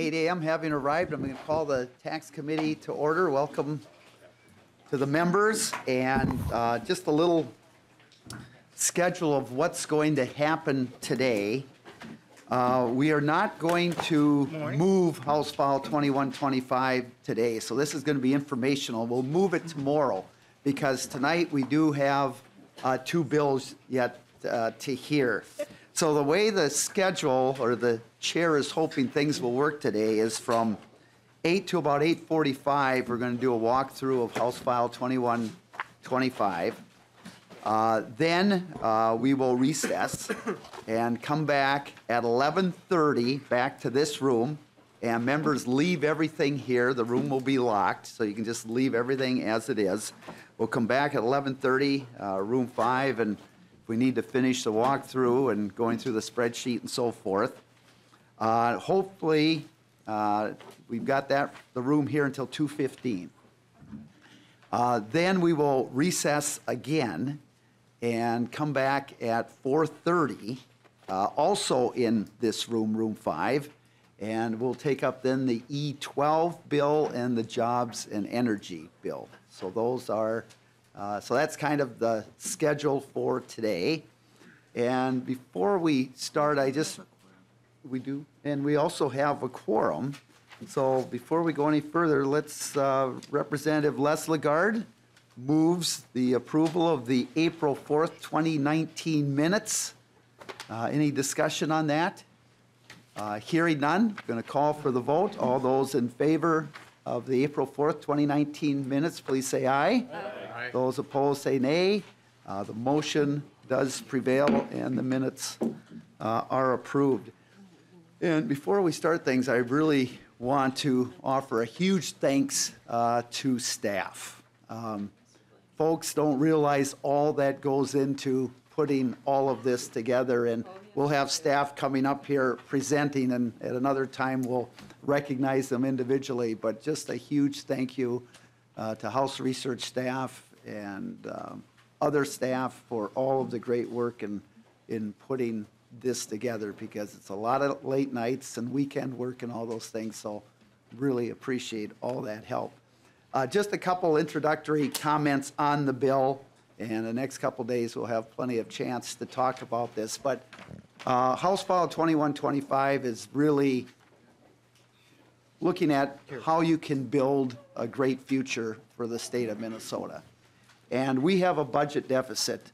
8 a.m. having arrived. I'm going to call the tax committee to order. Welcome to the members, and just a little schedule of what's going to happen today. We are not going to move House File 2125 today, so this is going to be informational. We'll move it tomorrow because tonight we do have two bills yet to hear. So the way the schedule or the chair is hoping things will work today is from 8 to about 8:45. We're going to do a walkthrough of House File 2125. Then we will recess and come back at 11:30 back to this room, and members leave everything here. The room will be locked, so you can just leave everything as it is. We'll come back at 11:30, room 5, and if we need to finish the walkthrough and going through the spreadsheet and so forth. Hopefully, we've got the room here until 2:15. Then we will recess again and come back at 4:30, also in this room, room 5, and we'll take up then the E12 bill and the Jobs and Energy bill. So those are, so that's kind of the schedule for today. And before we start, we do, and we also have a quorum. So before we go any further, let's, Representative Les Lagarde moves the approval of the April 4th, 2019 minutes. Any discussion on that? Hearing none, I'm going to call for the vote. All those in favor of the April 4th, 2019 minutes, please say aye. Aye. Those opposed say nay. The motion does prevail and the minutes are approved. And before we start things, I really want to offer a huge thanks to staff. Folks don't realize all that goes into putting all of this together, and we'll have staff coming up here presenting, and at another time we'll recognize them individually, but just a huge thank you to House Research staff and other staff for all of the great work in putting this together, because it's a lot of late nights and weekend work and all those things, so really appreciate all that help. Just a couple introductory comments on the bill, and the next couple days we'll have plenty of chance to talk about this, but House File 2125 is really looking at how you can build a great future for the state of Minnesota. And we have a budget deficit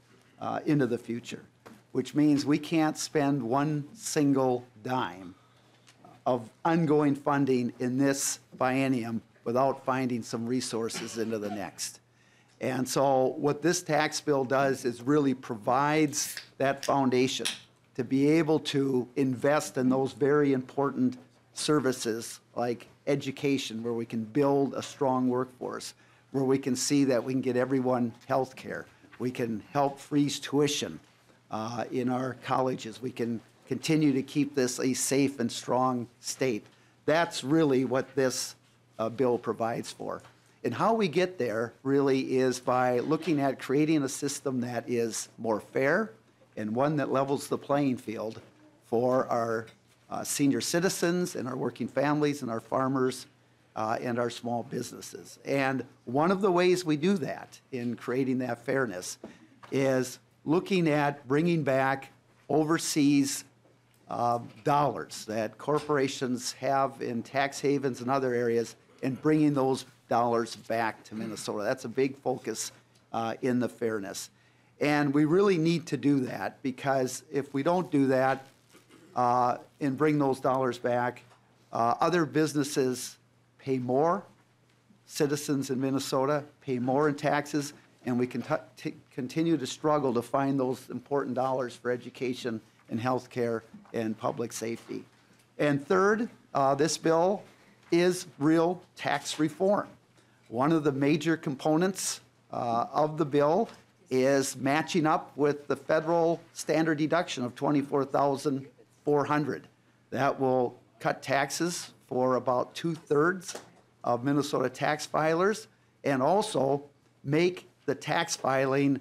into the future, which means we can't spend one single dime of ongoing funding in this biennium without finding some resources into the next. And so what this tax bill does is really provides that foundation to be able to invest in those very important services like education, where we can build a strong workforce, where we can see that we can get everyone health care, we can help freeze tuition in our colleges, we can continue to keep this a safe and strong state. That's really what this bill provides for. And how we get there really is by looking at creating a system that is more fair and one that levels the playing field for our senior citizens and our working families and our farmers and our small businesses. And one of the ways we do that in creating that fairness is looking at bringing back overseas dollars that corporations have in tax havens and other areas, and bringing those dollars back to Minnesota. That's a big focus in the fairness. And we really need to do that, because if we don't do that and bring those dollars back, other businesses pay more, citizens in Minnesota pay more in taxes, and we can continue to struggle to find those important dollars for education and health care and public safety. And third, this bill is real tax reform. One of the major components of the bill is matching up with the federal standard deduction of $24,400. That will cut taxes for about 2/3 of Minnesota tax filers, and also make the tax filing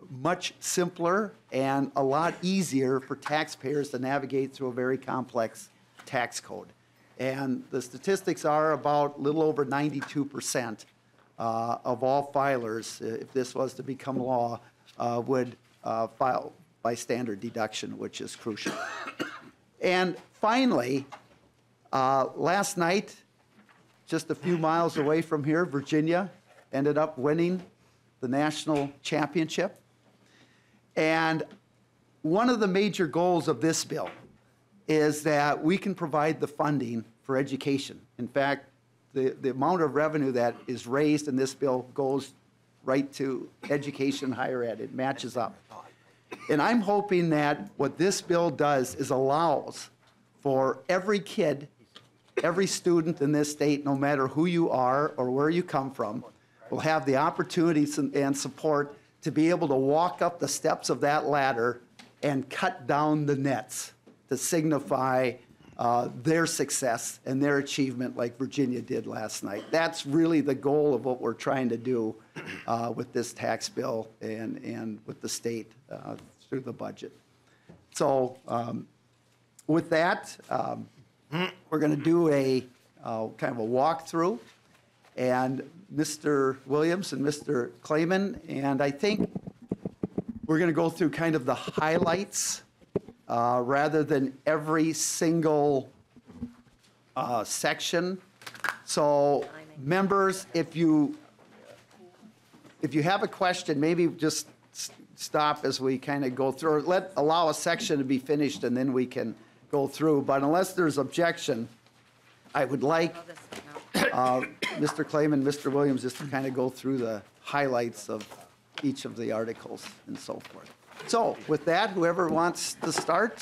much simpler and a lot easier for taxpayers to navigate through a very complex tax code. And the statistics are about a little over 92% of all filers, if this was to become law, would file by standard deduction, which is crucial. And finally, last night, just a few miles away from here, Virginia ended up winning the national championship. And one of the major goals of this bill is that we can provide the funding for education. In fact, the amount of revenue that is raised in this bill goes right to education, higher ed. It matches up. And I'm hoping that what this bill does is allows for every kid, every student in this state, no matter who you are or where you come from, will have the opportunities and support to be able to walk up the steps of that ladder and cut down the nets to signify their success and their achievement like Virginia did last night. That's really the goal of what we're trying to do with this tax bill and with the state through the budget. So with that, we're going to do a kind of a walkthrough. And Mr. Williams and Mr. Clayman, and I think we're going to go through kind of the highlights rather than every single section. So members, if you have a question, maybe just stop as we kind of go through, or allow a section to be finished and then we can go through. But unless there's objection, I would like Mr. Clayman, Mr. Williams, just to kind of go through the highlights of each of the articles and so forth. So with that, whoever wants to start,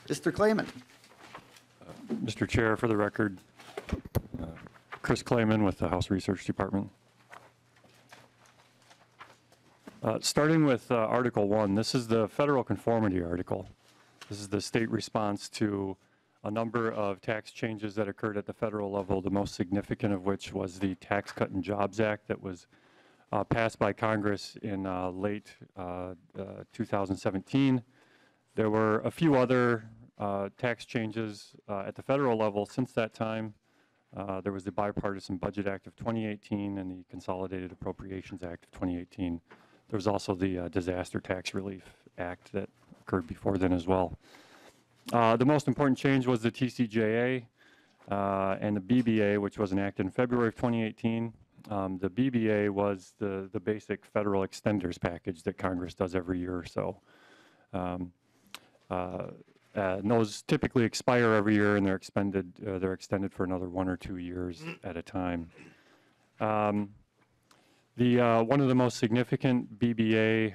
Mr. Clayman. Mr. Chair, for the record, Chris Clayman with the House Research Department. Starting with Article 1, this is the federal conformity article. This is the state response to a number of tax changes that occurred at the federal level, the most significant of which was the Tax Cut and Jobs Act that was passed by Congress in late 2017. There were a few other tax changes at the federal level since that time. There was the Bipartisan Budget Act of 2018 and the Consolidated Appropriations Act of 2018. There was also the Disaster Tax Relief Act that occurred before then as well. The most important change was the TCJA and the BBA, which was enacted in February of 2018. The BBA was the basic federal extenders package that Congress does every year or so. And those typically expire every year, and they're extended for another 1 or 2 years at a time. One of the most significant BBA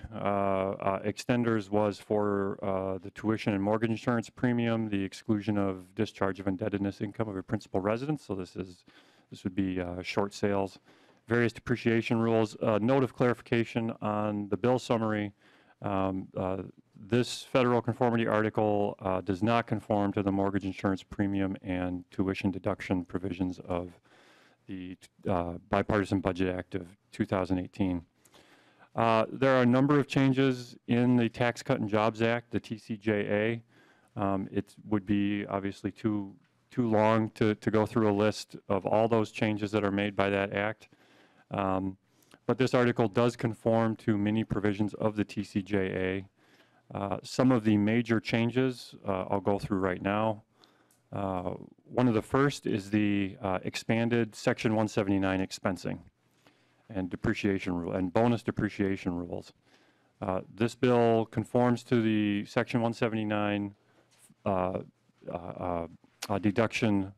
extenders was for the tuition and mortgage insurance premium, the exclusion of discharge of indebtedness income of a principal residence. So this would be short sales. Various depreciation rules. Note of clarification on the bill summary. This federal conformity article does not conform to the mortgage insurance premium and tuition deduction provisions of the Bipartisan Budget Act of 2018. There are a number of changes in the Tax Cut and Jobs Act, the TCJA. It would be obviously too long to go through a list of all those changes that are made by that act. But this article does conform to many provisions of the TCJA. Some of the major changes I'll go through right now. One of the first is the expanded Section 179 expensing and depreciation rule and bonus depreciation rules. This bill conforms to the Section 179 deduction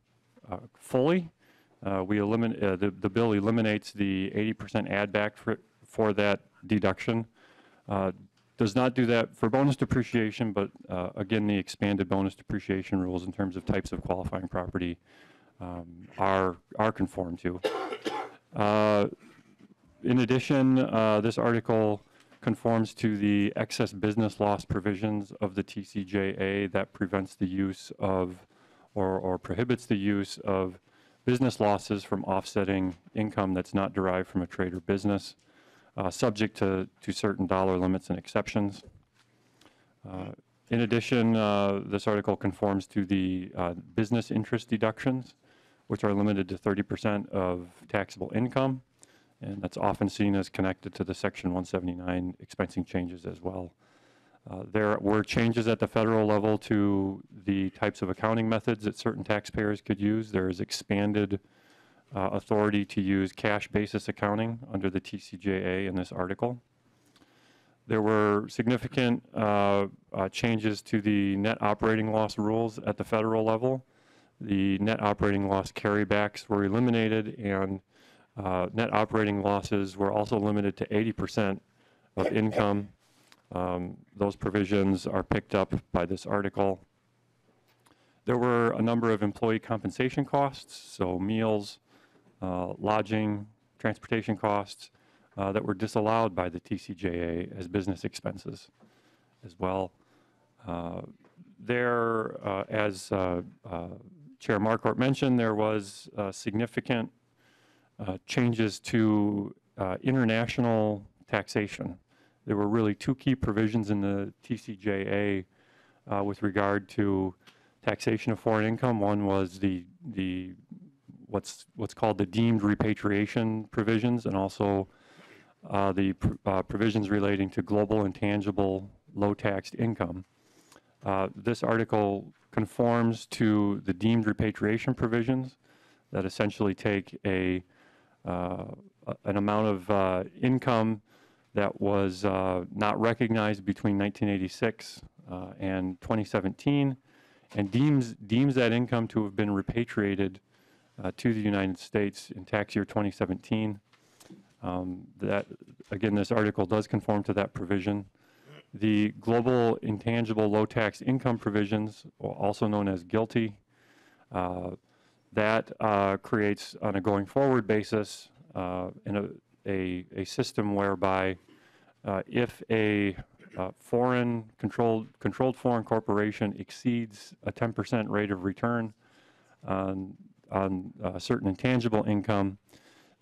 fully. The bill eliminates the 80% add back for that deduction. Does not do that for bonus depreciation, but again, the expanded bonus depreciation rules in terms of types of qualifying property are conformed to. In addition, this article conforms to the excess business loss provisions of the TCJA that prevents the use of or prohibits the use of business losses from offsetting income that's not derived from a trade or business. Subject to certain dollar limits and exceptions. In addition, this article conforms to the business interest deductions, which are limited to 30% of taxable income, and that's often seen as connected to the Section 179 expensing changes as well. There were changes at the federal level to the types of accounting methods that certain taxpayers could use. There is expanded authority to use cash basis accounting under the TCJA in this article. There were significant changes to the net operating loss rules at the federal level. The net operating loss carrybacks were eliminated, and net operating losses were also limited to 80% of income. Those provisions are picked up by this article. There were a number of employee compensation costs, so meals, lodging, transportation costs, that were disallowed by the TCJA as business expenses as well. As Chair Marquart mentioned, there was significant changes to international taxation. There were really two key provisions in the TCJA with regard to taxation of foreign income. One was what's called the deemed repatriation provisions, and also the provisions relating to global intangible low-taxed income. This article conforms to the deemed repatriation provisions that essentially take an amount of income that was not recognized between 1986 and 2017, and deems that income to have been repatriated to the United States in tax year 2017. Again, this article does conform to that provision. The global intangible low tax income provisions, also known as GILTI, that creates on a going forward basis in a system whereby if a controlled foreign corporation exceeds a 10% rate of return on certain intangible income,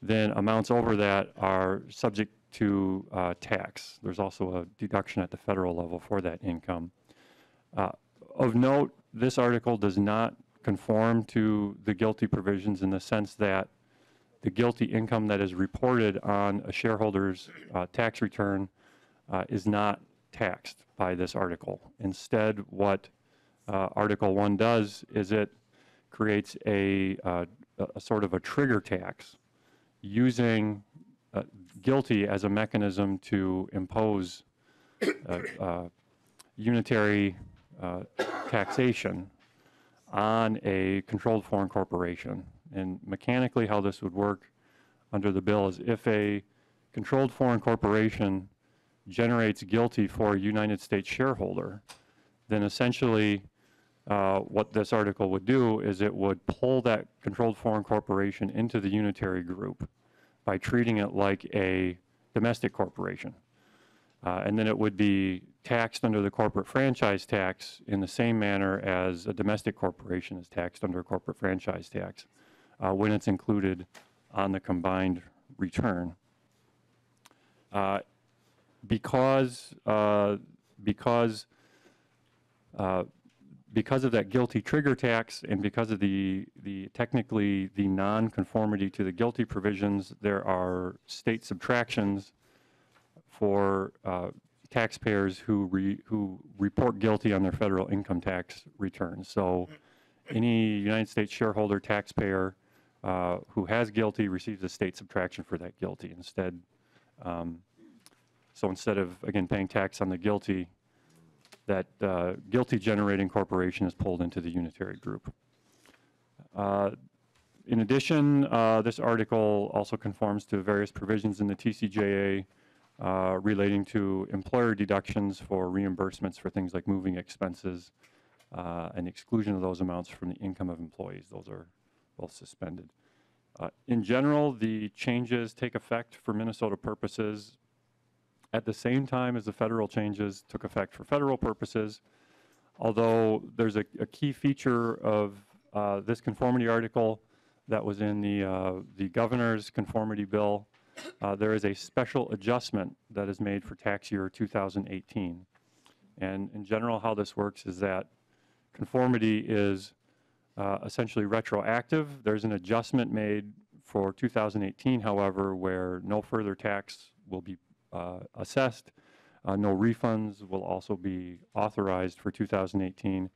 then amounts over that are subject to tax. There's also a deduction at the federal level for that income. Of note, this article does not conform to the GILTI provisions in the sense that the GILTI income that is reported on a shareholder's tax return is not taxed by this article. Instead, what Article 1 does is it creates a sort of a trigger tax using GILTI as a mechanism to impose unitary taxation on a controlled foreign corporation. And mechanically how this would work under the bill is if a controlled foreign corporation generates GILTI for a United States shareholder, then essentially what this article would do is it would pull that controlled foreign corporation into the unitary group by treating it like a domestic corporation. And then it would be taxed under the corporate franchise tax in the same manner as a domestic corporation is taxed under a corporate franchise tax when it's included on the combined return. Because of that GILTI trigger tax, and because of the non-conformity to the GILTI provisions, there are state subtractions for taxpayers who report GILTI on their federal income tax returns. So any United States shareholder taxpayer who has GILTI receives a state subtraction for that GILTI instead. So instead of, again, paying tax on the GILTI, that GILTI generating corporation is pulled into the unitary group. In addition, this article also conforms to various provisions in the TCJA relating to employer deductions for reimbursements for things like moving expenses and exclusion of those amounts from the income of employees. Those are both suspended. In general, the changes take effect for Minnesota purposes at the same time as the federal changes took effect for federal purposes, although there's a key feature of this conformity article that was in the governor's conformity bill. There is a special adjustment that is made for tax year 2018. And in general, how this works is that conformity is essentially retroactive. There's an adjustment made for 2018, however, where no further tax will be assessed. No refunds will also be authorized for 2018,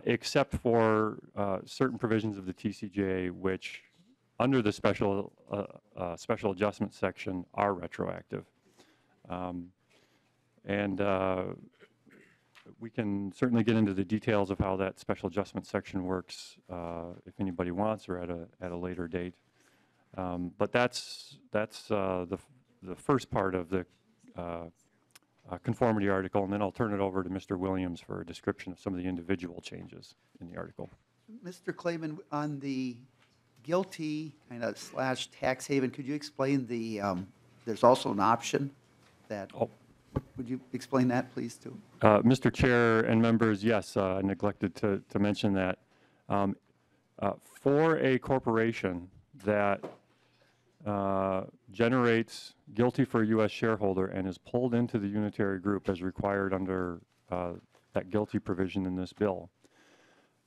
except for certain provisions of the TCJA, which under the special adjustment section are retroactive. We can certainly get into the details of how that special adjustment section works if anybody wants, or at a later date. But that's the first part of the conformity article, and then I'll turn it over to Mr. Williams for a description of some of the individual changes in the article. Mr. Clayman, on the guilty kind of / tax haven, could you explain there's also an option that, would you explain that, please, too? Mr. Chair and members, yes, I neglected to mention that. For a corporation that generates guilty for a U.S. shareholder and is pulled into the unitary group as required under that guilty provision in this bill,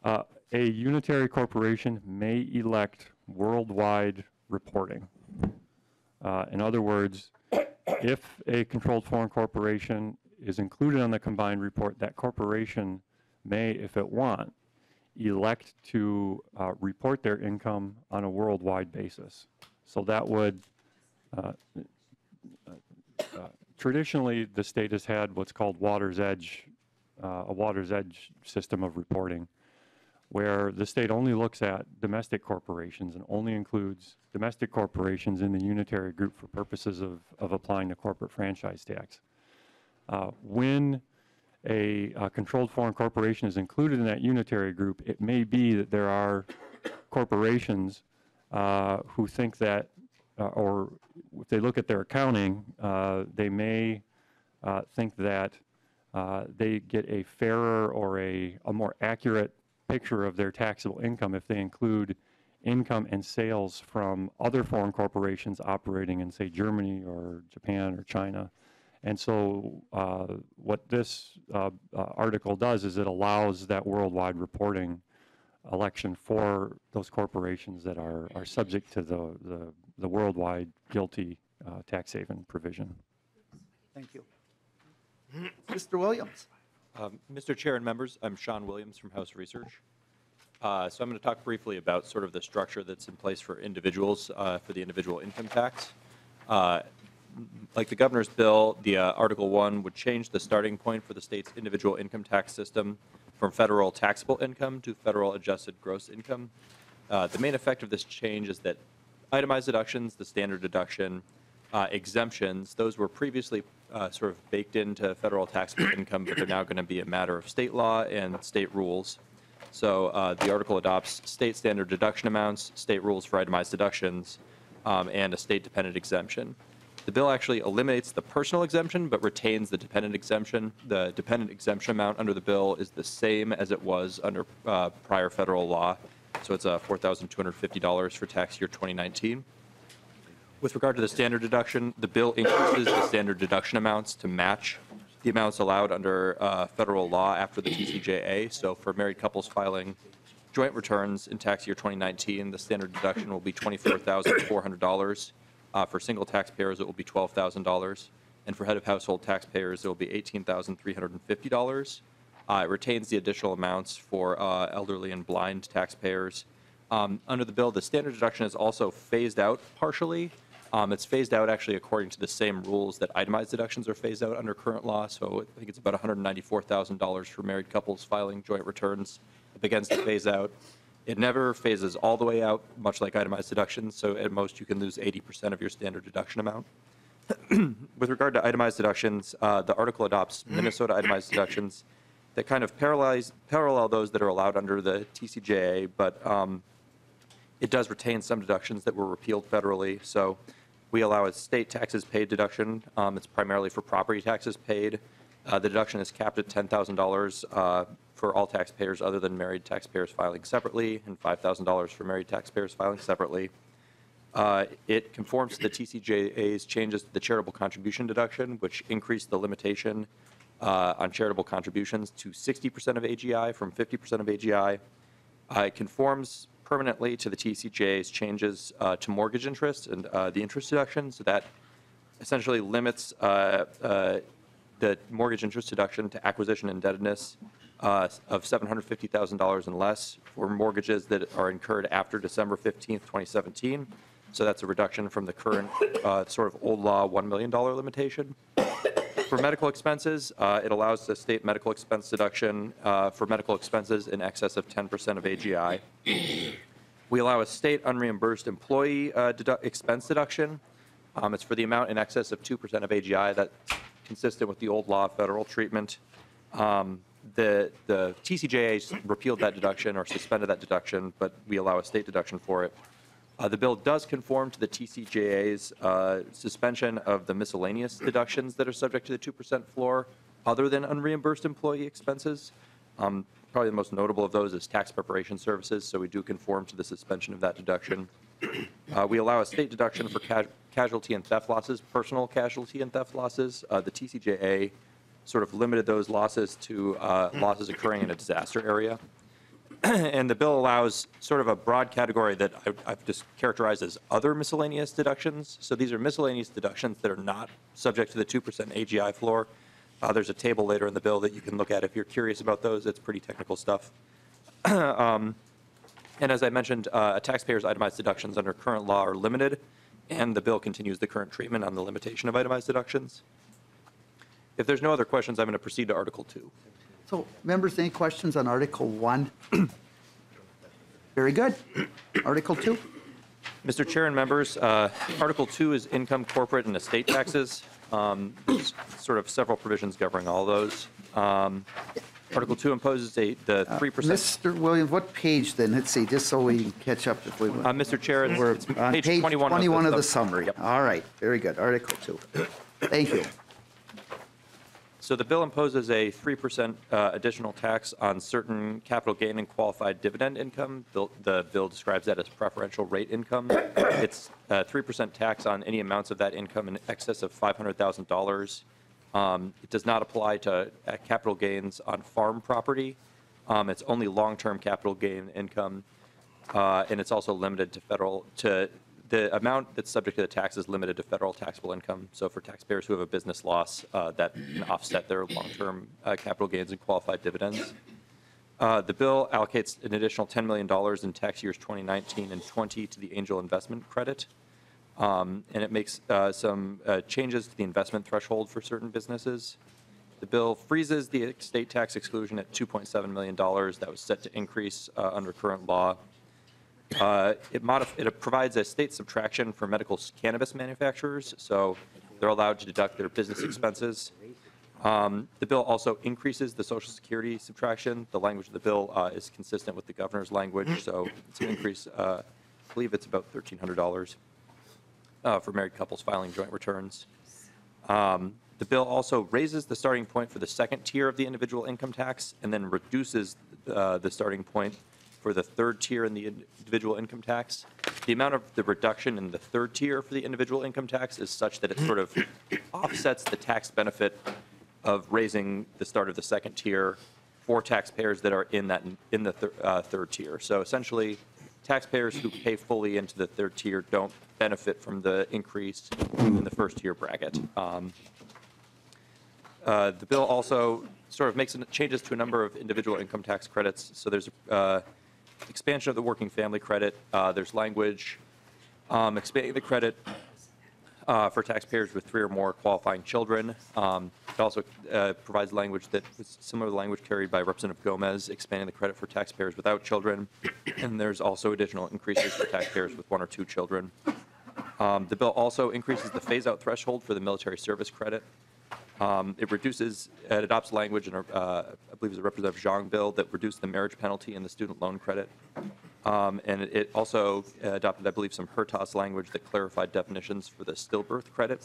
a unitary corporation may elect worldwide reporting. In other words, if a controlled foreign corporation is included on the combined report, that corporation may, if it wants, elect to report their income on a worldwide basis. So that would, traditionally, the state has had what's called water's edge, a water's edge system of reporting, where the state only looks at domestic corporations and only includes domestic corporations in the unitary group for purposes of applying the corporate franchise tax. When a controlled foreign corporation is included in that unitary group, it may be that there are corporations who think that, or if they look at their accounting, they may think that they get a fairer or a more accurate picture of their taxable income if they include income and sales from other foreign corporations operating in, say, Germany or Japan or China. And so what this article does is it allows that worldwide reporting election for those corporations that are subject to the worldwide guilty tax haven provision. Thank you. Mr. Williams. Mr. Chair and members, I'm Sean Williams from House Research. So I'm going to talk briefly about sort of the structure that's in place for individuals for the individual income tax. Like the governor's bill, the Article 1 would change the starting point for the state's individual income tax system from federal taxable income to federal adjusted gross income. The main effect of this change is that itemized deductions, the standard deduction, exemptions, those were previously sort of baked into federal taxable income, but they're now going to be a matter of state law and state rules. So the article adopts state standard deduction amounts, state rules for itemized deductions, and a state-dependent exemption. The bill actually eliminates the personal exemption but retains the dependent exemption. The dependent exemption amount under the bill is the same as it was under prior federal law. So it's $4,250 for tax year 2019. With regard to the standard deduction, the bill increases the standard deduction amounts to match the amounts allowed under federal law after the TCJA. So for married couples filing joint returns in tax year 2019, the standard deduction will be $24,400. For single taxpayers, it will be $12,000. And for head of household taxpayers, it will be $18,350. It retains the additional amounts for elderly and blind taxpayers. Under the bill, the standard deduction is also phased out partially. It's phased out actually according to the same rules that itemized deductions are phased out under current law. So I think it's about $194,000 for married couples filing joint returns. It begins to phase out. It never phases all the way out, much like itemized deductions. So at most, you can lose 80% of your standard deduction amount. With regard to itemized deductions, the article adopts Minnesota itemized deductions that kind of parallel those that are allowed under the TCJA, but it does retain some deductions that were repealed federally. So we allow a state taxes paid deduction. It's primarily for property taxes paid. The deduction is capped at $10,000 for all taxpayers other than married taxpayers filing separately, and $5,000 for married taxpayers filing separately. It conforms to the TCJA's changes to the charitable contribution deduction, which increased the limitation on charitable contributions to 60% of AGI from 50% of AGI. It conforms permanently to the TCJA's changes to mortgage interest and the interest deduction, so that essentially limits the mortgage interest deduction to acquisition indebtedness of $750,000 and less for mortgages that are incurred after December 15th, 2017. So that's a reduction from the current sort of old law $1 million limitation. For medical expenses, it allows the state medical expense deduction for medical expenses in excess of 10% of AGI. We allow a state unreimbursed employee expense deduction. It's for the amount in excess of 2% of AGI. That's consistent with the old law federal treatment. The TCJA repealed that deduction or suspended that deduction, but we allow a state deduction for it. The bill does conform to the TCJA's suspension of the miscellaneous deductions that are subject to the 2% floor other than unreimbursed employee expenses. Probably the most notable of those is tax preparation services, so we do conform to the suspension of that deduction. We allow a state deduction for casualty and theft losses, personal casualty and theft losses. The TCJA sort of limited those losses to losses occurring in a disaster area. And the bill allows sort of a broad category that I've just characterized as other miscellaneous deductions. So these are miscellaneous deductions that are not subject to the 2% AGI floor. There's a table later in the bill that you can look at if you're curious about those. It's pretty technical stuff. And as I mentioned, a taxpayer's itemized deductions under current law are limited, and the bill continues the current treatment on the limitation of itemized deductions. If there's no other questions, I'm going to proceed to Article 2. So, members, any questions on Article 1? Very good. Article 2? Mr. Chair and members, Article 2 is income, corporate, and estate taxes. There's sort of several provisions governing all those. Article 2 imposes the 3%. Mr. Williams, what page then? Let's see, just so we can catch up if we want. Mr. Chair, it's On page 21 of the summary. Yep. All right, very good. Article 2. Thank you. So the bill imposes a 3% additional tax on certain capital gain and qualified dividend income. The bill describes that as preferential rate income. It's a 3% tax on any amounts of that income in excess of $500,000. It does not apply to capital gains on farm property. It's only long-term capital gain income, and it's also limited to the amount that's subject to the tax is limited to federal taxable income. So for taxpayers who have a business loss, that can offset their long-term capital gains and qualified dividends. The bill allocates an additional $10 million in tax years 2019 and 20 to the angel investment credit. And it makes some changes to the investment threshold for certain businesses. The bill freezes the estate tax exclusion at $2.7 million that was set to increase under current law. It provides a state subtraction for medical cannabis manufacturers, so they're allowed to deduct their business expenses. The bill also increases the Social Security subtraction. The language of the bill is consistent with the governor's language, so it's an increase. I believe it's about $1,300 for married couples filing joint returns. The bill also raises the starting point for the second tier of the individual income tax and then reduces the starting point for the third tier in the individual income tax. The amount of the reduction in the third tier for the individual income tax is such that it sort of offsets the tax benefit of raising the start of the second tier for taxpayers that are in the third tier. So essentially, taxpayers who pay fully into the third tier don't benefit from the increase in the first tier bracket. The bill also sort of makes changes to a number of individual income tax credits. So there's expansion of the working family credit. There's language expanding the credit for taxpayers with 3 or more qualifying children. It also provides language that was similar to the language carried by Representative Gomez, expanding the credit for taxpayers without children. And there's also additional increases for taxpayers with 1 or 2 children. The bill also increases the phase-out threshold for the military service credit. It adopts language in, I believe it was a Representative Zhang bill that reduced the marriage penalty in the student loan credit. And it also adopted, I believe, some HRTAS language that clarified definitions for the stillbirth credit.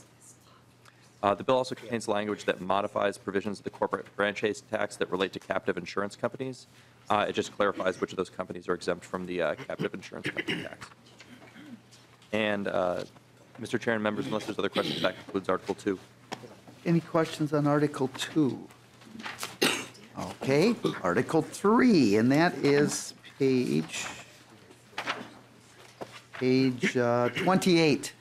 The bill also contains language that modifies provisions of the corporate franchise tax that relate to captive insurance companies. It just clarifies which of those companies are exempt from the captive insurance company tax. And Mr. Chair and members, unless there's other questions, that concludes Article 2. Any questions on Article 2? Okay, Article 3, and that is page 28.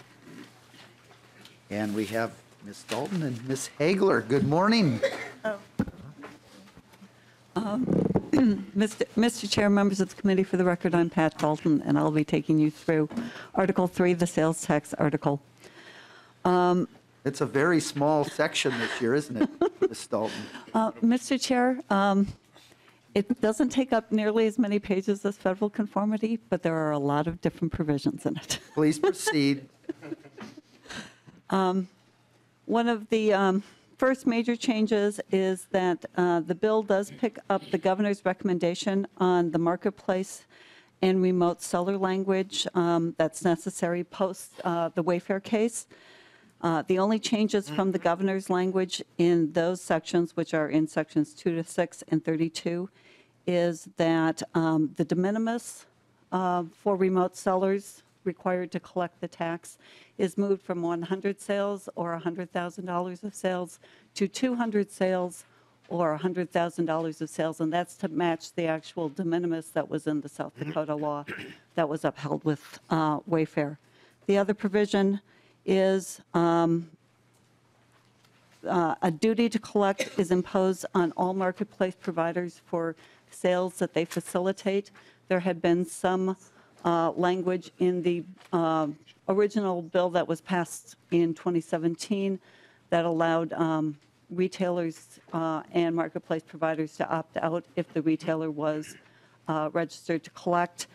And we have Ms. Dalton and Ms. Hagler. Good morning. Mr. Chair, members of the committee, for the record, I'm Pat Dalton, and I'll be taking you through Article 3, the sales tax article. It's a very small section this year, isn't it, Ms. Dalton? Mr. Chair, it doesn't take up nearly as many pages as federal conformity, but there are a lot of different provisions in it. Please proceed. One of the first major changes is that the bill does pick up the governor's recommendation on the marketplace and remote seller language that's necessary post the Wayfair case. The only changes from the governor's language in those sections, which are in sections 2 to 6 and 32, is that the de minimis for remote sellers required to collect the tax is moved from 100 sales or $100,000 of sales to 200 sales or $100,000 of sales, and that's to match the actual de minimis that was in the South Dakota law that was upheld with Wayfair. The other provision is a duty to collect is imposed on all marketplace providers for sales that they facilitate. There had been some language in the original bill that was passed in 2017 that allowed retailers and marketplace providers to opt out if the retailer was registered to collect.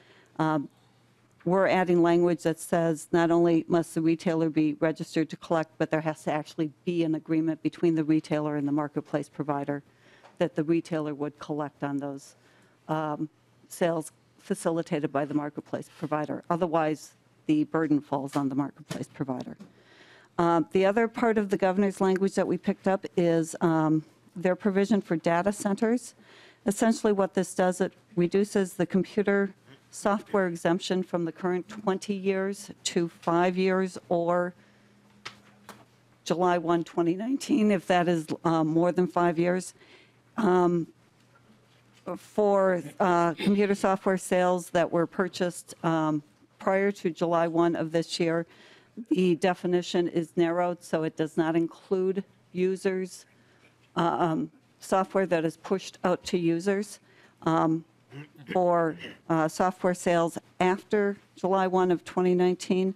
We're adding language that says not only must the retailer be registered to collect, but there has to actually be an agreement between the retailer and the marketplace provider that the retailer would collect on those sales facilitated by the marketplace provider. Otherwise, the burden falls on the marketplace provider. The other part of the governor's language that we picked up is their provision for data centers. Essentially what this does, it reduces the computer software exemption from the current 20 years to 5 years or July 1, 2019, if that is more than 5 years. For computer software sales that were purchased prior to July 1 of this year, the definition is narrowed, so it does not include users, software that is pushed out to users. For software sales after July 1 of 2019,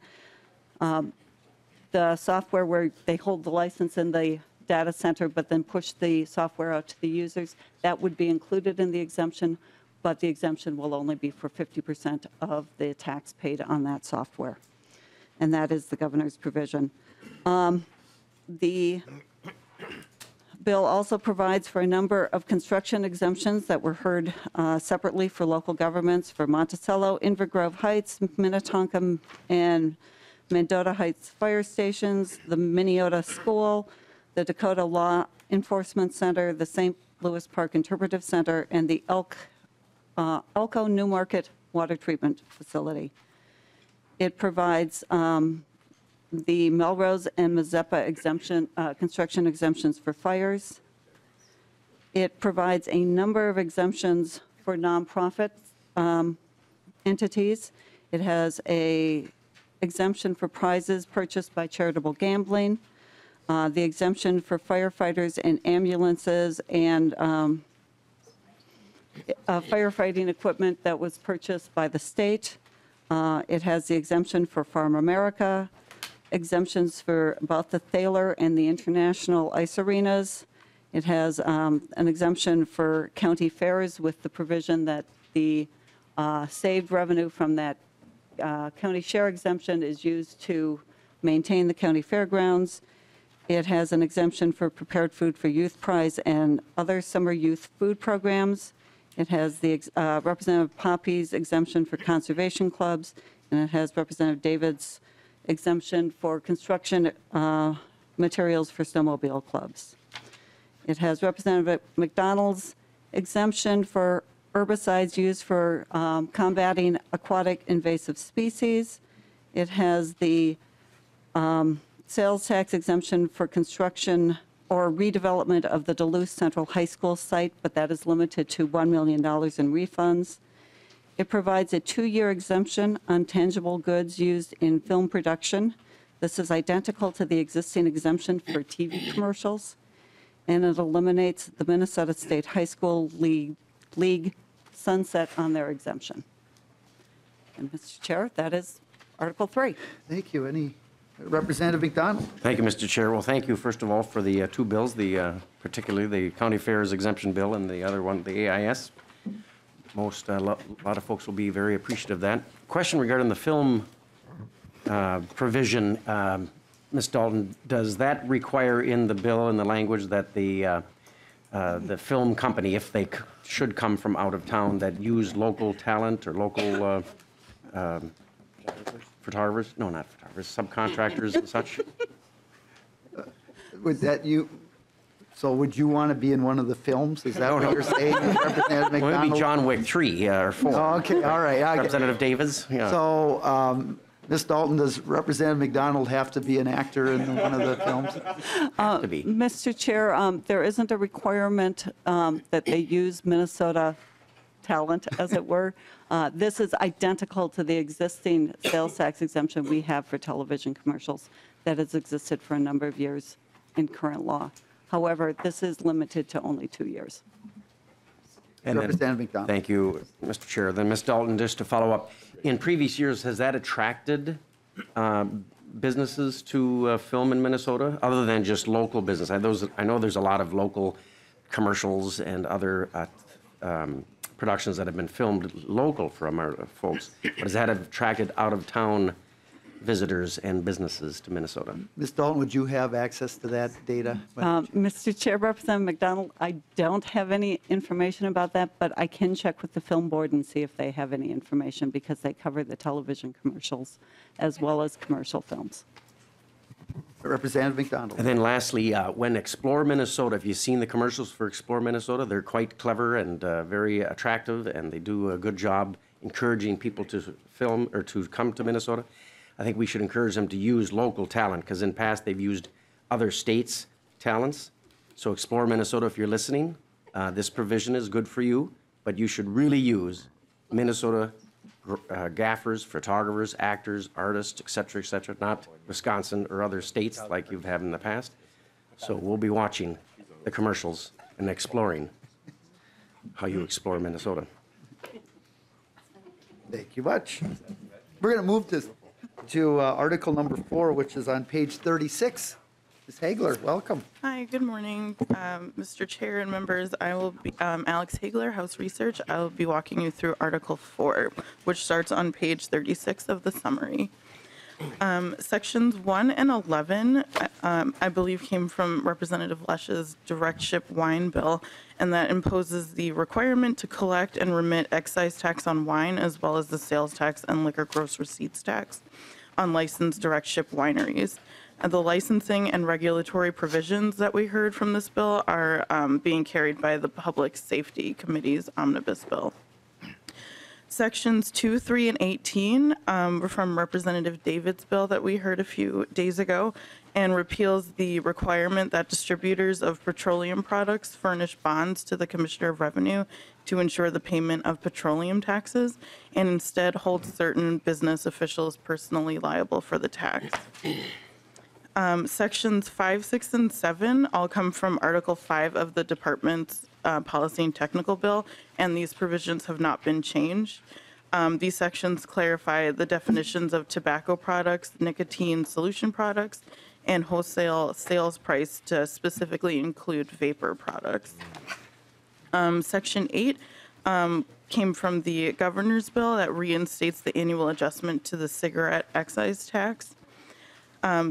the software where they hold the license in the data center but then push the software out to the users, that would be included in the exemption, but the exemption will only be for 50% of the tax paid on that software. And that is the governor's provision. The bill also provides for a number of construction exemptions that were heard separately for local governments for Monticello, Inver Grove Heights, Minnetonka, and Mendota Heights fire stations, the Minneota School, the Dakota Law Enforcement Center, the St. Louis Park Interpretive Center, and the Elko New Market Water Treatment Facility. It provides the Melrose and Mazeppa exemption, construction exemptions for fires. It provides a number of exemptions for nonprofit entities. It has a exemption for prizes purchased by charitable gambling, the exemption for firefighters and ambulances and firefighting equipment that was purchased by the state. It has the exemption for Farm America, exemptions for both the Thaler and the International Ice Arenas. It has an exemption for county fairs with the provision that the saved revenue from that county share exemption is used to maintain the county fairgrounds. It has an exemption for prepared food for youth prize and other summer youth food programs. It has the Representative Poppy's exemption for conservation clubs, and it has Representative David's exemption for construction materials for snowmobile clubs. It has Representative McDonald's exemption for herbicides used for combating aquatic invasive species. It has the sales tax exemption for construction or redevelopment of the Duluth Central High School site, but that is limited to $1 million in refunds. It provides a 2-year exemption on tangible goods used in film production. This is identical to the existing exemption for TV commercials, and it eliminates the Minnesota State High School League sunset on their exemption. And Mr. Chair, that is Article 3. Thank you. Any Representative McDonald? Thank you, Mr. Chair. Well, thank you, first of all, for the two bills, particularly the county fairs exemption bill and the other one, the AIS. A lot of folks will be very appreciative of that. Question regarding the film provision, Ms. Dalton, does that require in the bill in the language that the film company, if they should come from out of town, that use local talent or local photographers? No, not photographers, subcontractors and such? Would you want to be in one of the films? Is that what you're saying, Representative McDonald? Well, maybe John Wick 3 or 4. Oh, okay, all right. Representative Davids? Yeah. So, Ms. Dalton, does Representative McDonald have to be an actor in one of the films? To be. Mr. Chair, there isn't a requirement that they use Minnesota talent, as it were. This is identical to the existing sales tax exemption we have for television commercials that has existed for a number of years in current law. However, this is limited to only 2 years. And then- Representative McDonald. Thank you, Mr. Chair. Then, Ms. Dalton, just to follow up, in previous years, has that attracted businesses to film in Minnesota, other than just local business? I know there's a lot of local commercials and other productions that have been filmed local from our folks, but has that attracted out-of-town visitors and businesses to Minnesota? Ms. Dalton, would you have access to that data? Mr. Chair, Representative McDonald, I don't have any information about that, but I can check with the film board and see if they have any information, because they cover the television commercials as well as commercial films. Representative McDonald. And then lastly, when Explore Minnesota, if you've seen the commercials for Explore Minnesota, they're quite clever and very attractive, and they do a good job encouraging people to film or to come to Minnesota. I think we should encourage them to use local talent, because in past they've used other states' talents. So Explore Minnesota, if you're listening, this provision is good for you, but you should really use Minnesota gaffers, photographers, actors, artists, et cetera, not Wisconsin or other states like you've had in the past. So we'll be watching the commercials and exploring how you explore Minnesota. Thank you much. We're going to move to Article number 4, which is on page 36. Ms. Hagler, welcome. Hi, good morning, Mr. Chair and members. I will be Alex Hagler, House Research. I will be walking you through Article 4, which starts on page 36 of the summary. Sections 1 and 11, I believe, came from Representative Lesch's direct ship wine bill, and that imposes the requirement to collect and remit excise tax on wine, as well as the sales tax and liquor gross receipts tax on licensed direct ship wineries. The licensing and regulatory provisions that we heard from this bill are being carried by the Public Safety Committee's Omnibus bill. Sections 2, 3, and 18 were from Representative David's bill that we heard a few days ago, and repeals the requirement that distributors of petroleum products furnish bonds to the Commissioner of Revenue to ensure the payment of petroleum taxes, and instead holds certain business officials personally liable for the tax. Sections 5, 6, and 7 all come from Article 5 of the Department's Policy and Technical Bill, and these provisions have not been changed. These sections clarify the definitions of tobacco products, nicotine solution products, and wholesale sales price to specifically include vapor products. Section 8 came from the Governor's Bill that reinstates the annual adjustment to the cigarette excise tax.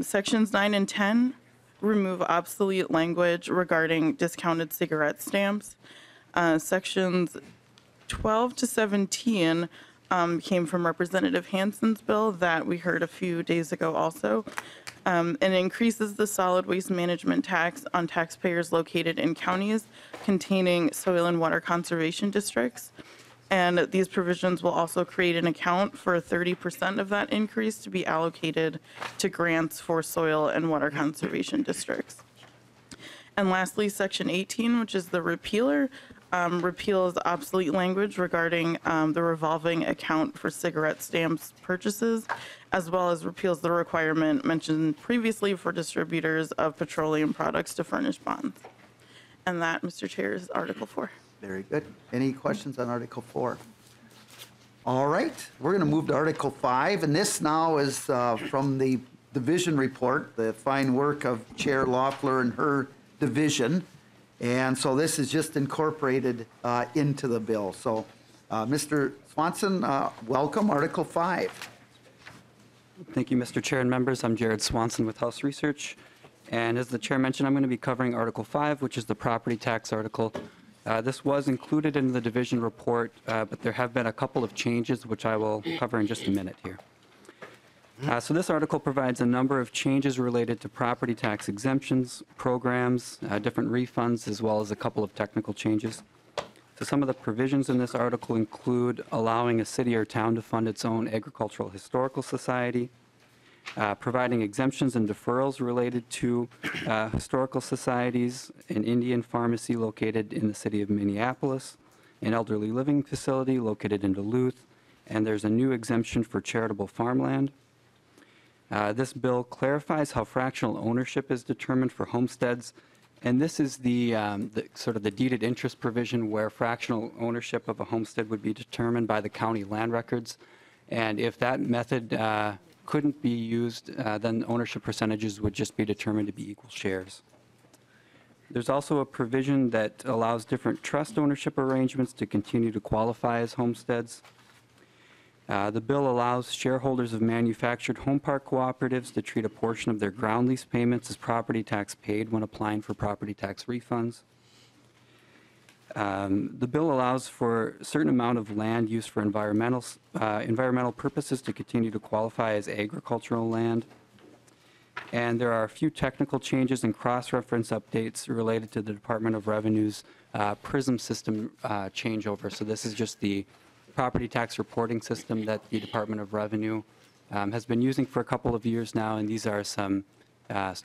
Sections 9 and 10 remove obsolete language regarding discounted cigarette stamps. Sections 12 to 17 came from Representative Hansen's bill that we heard a few days ago also, and increases the solid waste management tax on taxpayers located in counties containing soil and water conservation districts. And these provisions will also create an account for 30% of that increase to be allocated to grants for soil and water conservation districts. And lastly, Section 18, which is the repealer, repeals obsolete language regarding the revolving account for cigarette stamps purchases, as well as repeals the requirement mentioned previously for distributors of petroleum products to furnish bonds. And that, Mr. Chair, is Article 4. Very good. Any questions on Article 4? All right, we're going to move to Article 5, and this now is from the division report, the fine work of Chair Loeffler and her division. And so this is just incorporated into the bill. So, Mr. Swanson, welcome, Article 5. Thank you, Mr. Chair and members. I'm Jared Swanson with House Research. And as the chair mentioned, I'm going to be covering Article 5, which is the property tax article. This was included in the division report, but there have been a couple of changes, which I will cover in just a minute here. So this article provides a number of changes related to property tax exemptions, programs, different refunds, as well as a couple of technical changes. So some of the provisions in this article include allowing a city or town to fund its own agricultural historical society, providing exemptions and deferrals related to historical societies, an Indian pharmacy located in the city of Minneapolis, an elderly living facility located in Duluth, and there's a new exemption for charitable farmland. This bill clarifies how fractional ownership is determined for homesteads, and this is the sort of the deeded interest provision where fractional ownership of a homestead would be determined by the county land records, and if that method couldn't be used, then ownership percentages would just be determined to be equal shares. There's also a provision that allows different trust ownership arrangements to continue to qualify as homesteads. The bill allows shareholders of manufactured home park cooperatives to treat a portion of their ground lease payments as property tax paid when applying for property tax refunds. The bill allows for a certain amount of land used for environmental purposes to continue to qualify as agricultural land. And there are a few technical changes and cross-reference updates related to the Department of Revenue's PRISM system changeover. So this is just the property tax reporting system that the Department of Revenue has been using for a couple of years now, and these are some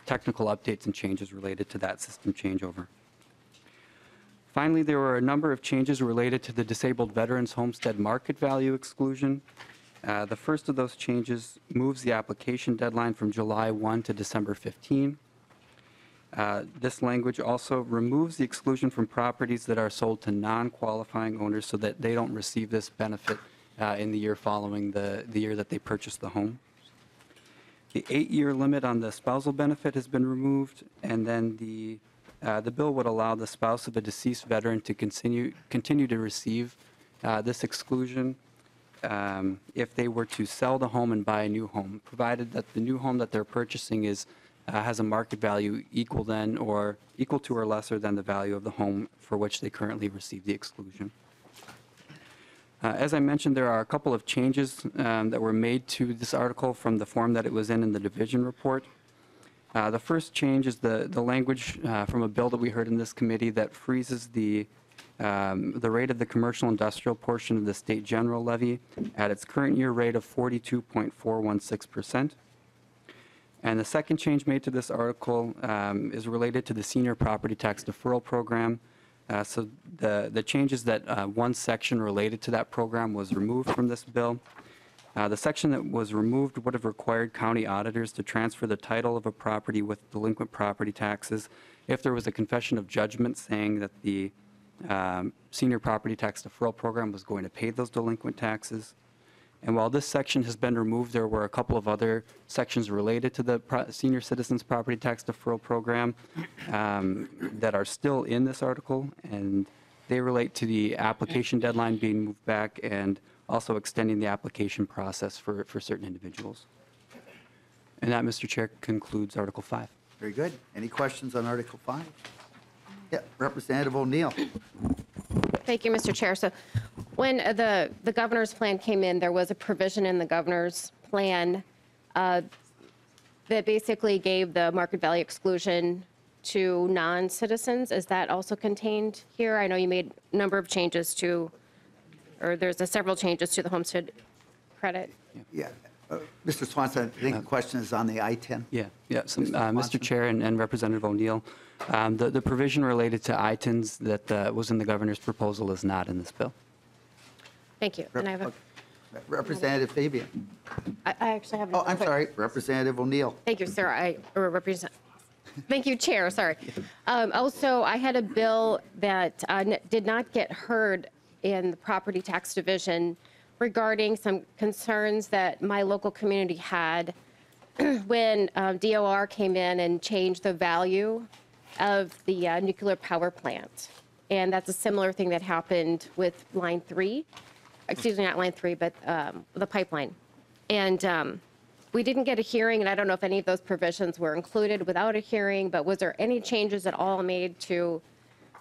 technical updates and changes related to that system changeover. Finally, there were a number of changes related to the disabled veterans homestead market value exclusion. The first of those changes moves the application deadline from July 1 to December 15. This language also removes the exclusion from properties that are sold to non-qualifying owners so that they don't receive this benefit in the year following the year that they purchased the home. The 8-year limit on the spousal benefit has been removed, and then the bill would allow the spouse of a deceased veteran to continue to receive this exclusion if they were to sell the home and buy a new home, provided that the new home that they're purchasing has a market value equal to or lesser than the value of the home for which they currently receive the exclusion. As I mentioned, there are a couple of changes that were made to this article from the form that it was in the division report. The first change is the language from a bill that we heard in this committee that freezes the rate of the commercial industrial portion of the state general levy at its current year rate of 42.416%. And the second change made to this article is related to the senior property tax deferral program. So the change is that one section related to that program was removed from this bill. The section that was removed would have required county auditors to transfer the title of a property with delinquent property taxes if there was a confession of judgment saying that the senior property tax deferral program was going to pay those delinquent taxes. And while this section has been removed, there were a couple of other sections related to the senior citizens property tax deferral program that are still in this article, and they relate to the application deadline being moved back and also extending the application process for certain individuals. And that, Mr. Chair, concludes Article 5. Very good. Any questions on Article 5? Yeah, Representative O'Neill. Thank you, Mr. Chair. So when the governor's plan came in, there was a provision in the governor's plan that basically gave the market value exclusion to non-citizens. Is that also contained here? I know you made a number of changes to, or there's several changes to the homestead credit. Yeah. Mr. Swanson, I think the question is on the I-10. Yeah. So, Mr. Swanson. Mr. Chair and Representative O'Neill, the provision related to ITINs that was in the governor's proposal is not in this bill. Thank you. And I have a, Representative Fabian. I actually have. Oh, I'm another- sorry, Representative O'Neill. Thank you, sir. Or represent. Thank you, Chair. Sorry. Also, I had a bill that did not get heard in the Property Tax Division regarding some concerns that my local community had when DOR came in and changed the value of the nuclear power plant. And that's a similar thing that happened with Line 3. Excuse me, not Line 3, but the pipeline. And we didn't get a hearing, and I don't know if any of those provisions were included without a hearing, but was there any changes at all made to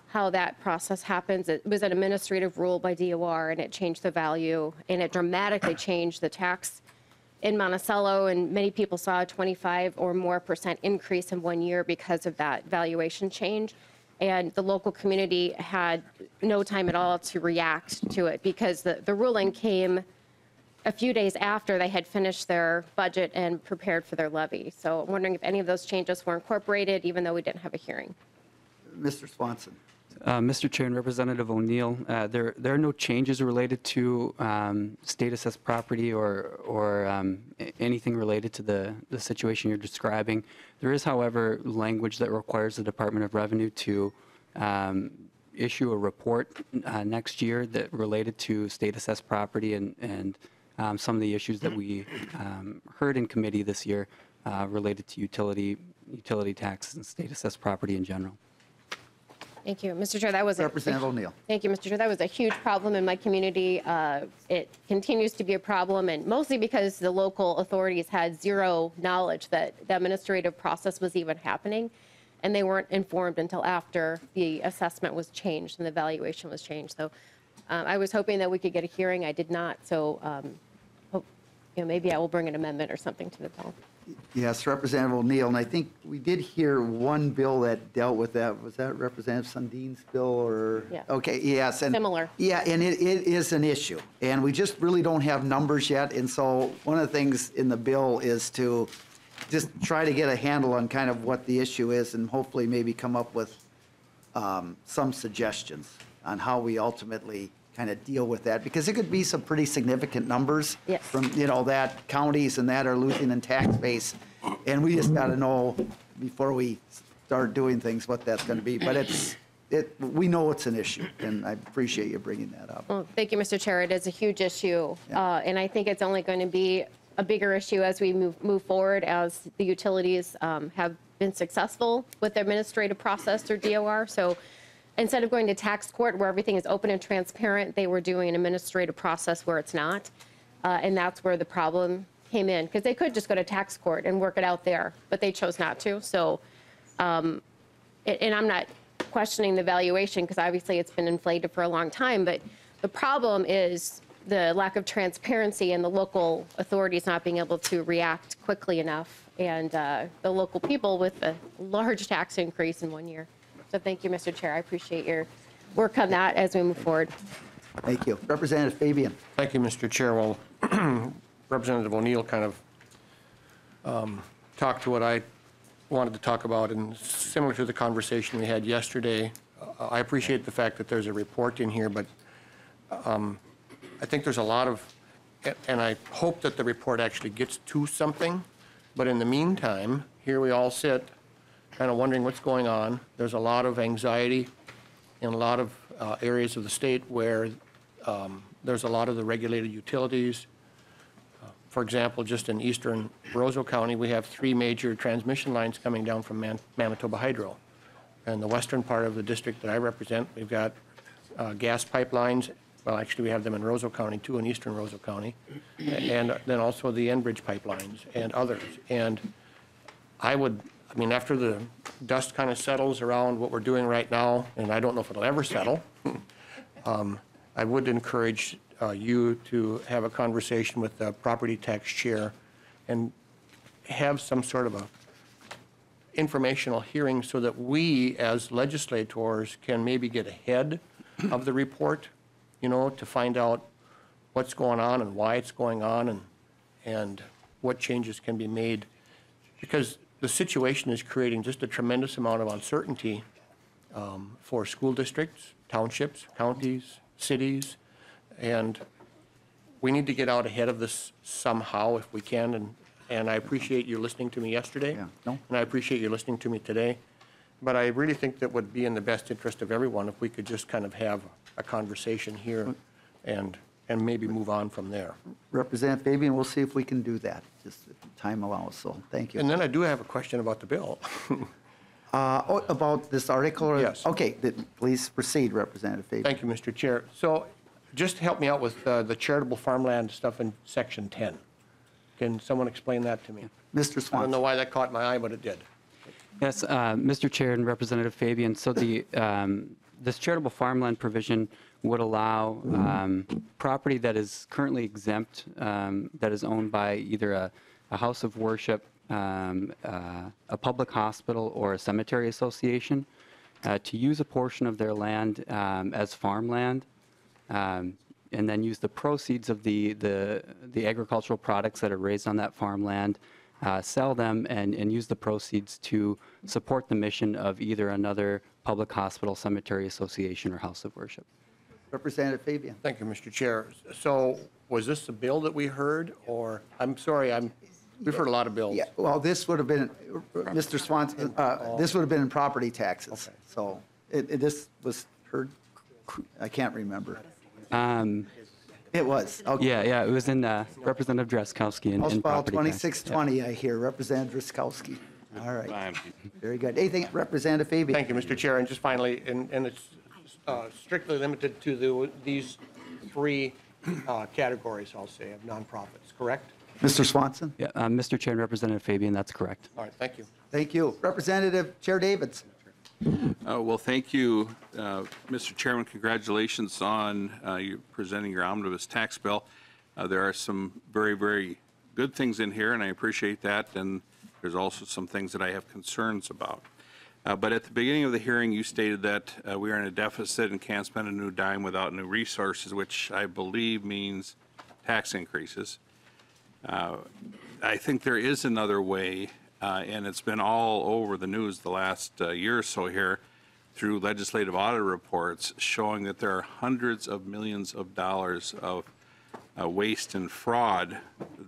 how that process happens? It was an administrative rule by DOR, and it changed the value, and it dramatically changed the tax in Monticello, and many people saw a 25% or more increase in 1 year because of that valuation change. And the local community had no time at all to react to it because the ruling came a few days after they had finished their budget and prepared for their levy. So I'm wondering if any of those changes were incorporated, even though we didn't have a hearing. Mr. Swanson. Mr. Chair and Representative O'Neill, there are no changes related to state assessed property or anything related to the situation you're describing. There is, however, language that requires the Department of Revenue to issue a report next year that related to state assessed property and some of the issues that we heard in committee this year related to utility taxes and state assessed property in general. Thank you, Mr. Chair. That was Representative O'Neill. Thank you, Mr. Chair. That was a huge problem in my community. It continues to be a problem, and mostly because the local authorities had zero knowledge that the administrative process was even happening, and they weren't informed until after the assessment was changed and the valuation was changed. So I was hoping that we could get a hearing. I did not. So maybe I will bring an amendment or something to the bill. Yes, Representative O'Neill, and I think we did hear one bill that dealt with that. Was that Representative Sundin's bill or? Yeah. Okay, yes. And Similar. Yeah, and it is an issue. And we just really don't have numbers yet. And so one of the things in the bill is to just try to get a handle on kind of what the issue is and hopefully maybe come up with some suggestions on how we ultimately kind of deal with that, because it could be some pretty significant numbers. Yes. From, that counties and that are losing in tax base. And we just got to know before we start doing things what that's going to be. But we know it's an issue, and I appreciate you bringing that up. Well, thank you, Mr. Chair. It is a huge issue, and I think it's only going to be a bigger issue as we move forward, as the utilities have been successful with the administrative process through DOR. So instead of going to tax court where everything is open and transparent, they were doing an administrative process where it's not. And that's where the problem came in, because they could just go to tax court and work it out there, but they chose not to. So, and I'm not questioning the valuation, because obviously it's been inflated for a long time, but the problem is the lack of transparency and the local authorities not being able to react quickly enough, and the local people with a large tax increase in 1 year. So thank you, Mr. Chair. I appreciate your work on that as we move forward. Thank you. Representative Fabian. Thank you, Mr. Chair. Well, Representative O'Neill kind of talked to what I wanted to talk about, and similar to the conversation we had yesterday, I appreciate the fact that there's a report in here, but I think there's a lot of, and I hope that the report actually gets to something, but in the meantime, here we all sit kind of wondering what's going on. There's a lot of anxiety in a lot of areas of the state where there's a lot of the regulated utilities. For example, just in eastern Roseau County, we have 3 major transmission lines coming down from Manitoba Hydro. And the western part of the district that I represent, we've got gas pipelines. Well, actually, we have them in Roseau County, too, in eastern Roseau County. And then also the Enbridge pipelines and others. And I mean, after the dust kind of settles around what we're doing right now, and I don't know if it'll ever settle, I would encourage you to have a conversation with the property tax chair and have some sort of a informational hearing so that we as legislators can maybe get ahead of the report, to find out what's going on and why it's going on, and what changes can be made, because the situation is creating just a tremendous amount of uncertainty for school districts, townships, counties, cities, and we need to get out ahead of this somehow if we can, and I appreciate you listening to me yesterday, and I appreciate you listening to me today, but I really think that would be in the best interest of everyone if we could just kind of have a conversation here and maybe move on from there. Representative Fabian, we'll see if we can do that, just if time allows, so thank you. And then I do have a question about the bill. About this article? Or, Yes. Okay, please proceed, Representative Fabian. Thank you, Mr. Chair. So just help me out with the charitable farmland stuff in Section 10. Can someone explain that to me? Mr. I Swanson. don't know why that caught my eye, but it did. Yes, Mr. Chair and Representative Fabian, so this charitable farmland provision would allow property that is currently exempt, that is owned by either a house of worship, a public hospital, or a cemetery association, to use a portion of their land as farmland, and then use the proceeds of the agricultural products that are raised on that farmland, sell them, and use the proceeds to support the mission of either another public hospital, cemetery association, or house of worship. Representative Fabian. Thank you, Mr. Chair. So was this the bill that we heard, or, I'm sorry, we've heard a lot of bills. Yeah, well, this would have been, Mr. Swanson, this would have been in property taxes. Okay. So this was heard, I can't remember. It was, okay. Yeah, it was in Representative Drazkowski in House File property tax. 2620, I hear, Representative Drazkowski. All right. Very good. Anything, Representative Fabian? Thank you, Mr. Chair. And just finally, and it's strictly limited to these three categories, I'll say, of nonprofits, correct? Mr. Swanson? Yeah, Mr. Chair and Representative Fabian, that's correct. All right, thank you. Thank you. Representative Chair Davids? Well, thank you, Mr. Chairman. Congratulations on you presenting your omnibus tax bill. There are some very, very good things in here, and I appreciate that. And there's also some things that I have concerns about. But at the beginning of the hearing, you stated that we are in a deficit and can't spend a new dime without new resources, which I believe means tax increases. I think there is another way, and it's been all over the news the last year or so here through legislative audit reports showing that there are hundreds of millions of dollars of waste and fraud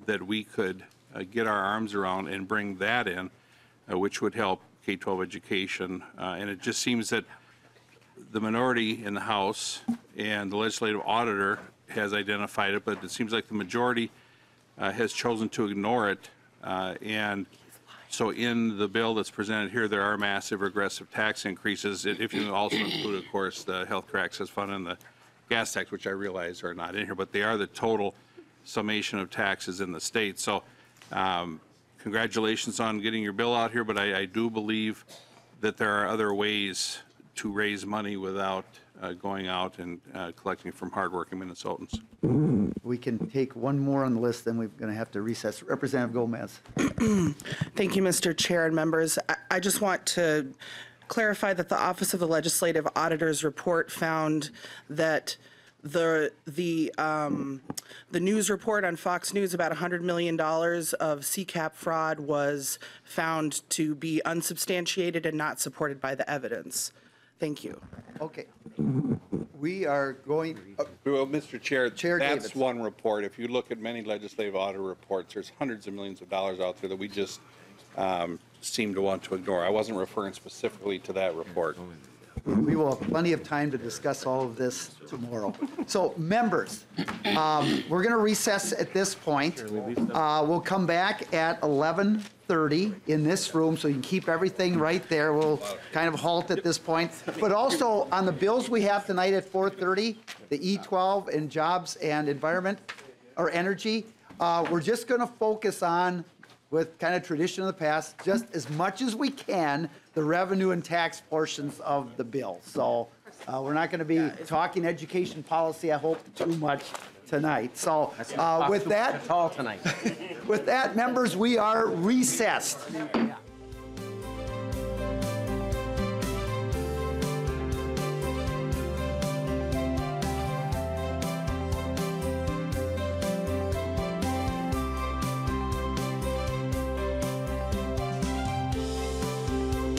that we could get our arms around and bring that in, which would help K-12 education. And it just seems that the minority in the House and the legislative auditor has identified it, but it seems like the majority has chosen to ignore it. And so in the bill that's presented here, there are massive regressive tax increases, if you also include, of course, the healthcare access fund and the gas tax, which I realize are not in here, but they are the total summation of taxes in the state. So congratulations on getting your bill out here, but I do believe that there are other ways to raise money without going out and collecting from hardworking Minnesotans. We can take one more on the list, then we're going to have to recess. Representative Gomez. Thank you, Mr. Chair and members. I just want to clarify that the Office of the Legislative Auditor's report found that the news report on Fox News about $100 million of CCAP fraud was found to be unsubstantiated and not supported by the evidence. Thank you. Okay. We are going, Well, Mr. Chair, Chair that's Davids. one report. If you look at many legislative audit reports, there's hundreds of millions of dollars out there that we just seem to want to ignore. I wasn't referring specifically to that report. we will have plenty of time to discuss all of this tomorrow. So, members, we're going to recess at this point. We'll come back at 11:30 in this room, so you can keep everything right there. We'll kind of halt at this point. But also, on the bills we have tonight at 4:30, the E12 and Jobs and Environment, or Energy, we're just going to focus on, with kind of tradition of the past, just as much as we can, the revenue and tax portions of the bill. So we're not going to be talking education policy, I hope, too much tonight. So with that, All tonight. with that, members, we are recessed.